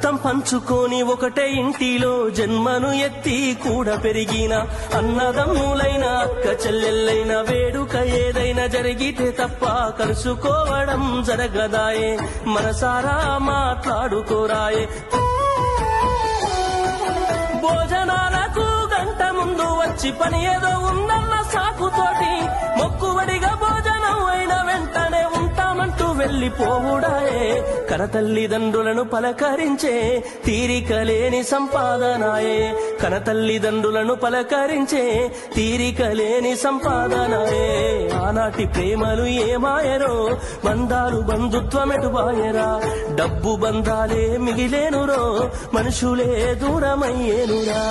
రక్తం పంచుకొని ఒకటే ఇంటిలో జన్మను ఎత్తి కూడా పెరిగిన అన్నదమ్ములైన అక్క చెల్లెళ్ళైన వేడుక ఏదైనా జరిగితే తప్ప కలుసుకోవడం జరగదాయే మనసారా మాట్లాడుకోరాయే భోజనాలకు గంట ముందు వచ్చి పని ఏదో ఉందన్న సాకుతోటి మొక్కువడిగా భోజనం అయిన వెంటనే ఉంటామంటూ వెళ్లిపోవుడాయే కనతల్లిదండ్రులను పలకరించే తీరిక లేని సంపాదనాయే కనతల్లిదండ్రులను పలకరించే తీరిక లేని సంపాదనాయే ఆనాటి ప్రేమలు ఏమాయరో బంధాలు బంధుత్వమెటుబాయరా డబ్బు బంధాలే మిగిలేనురో మనుషులే దూరమయ్యేనురా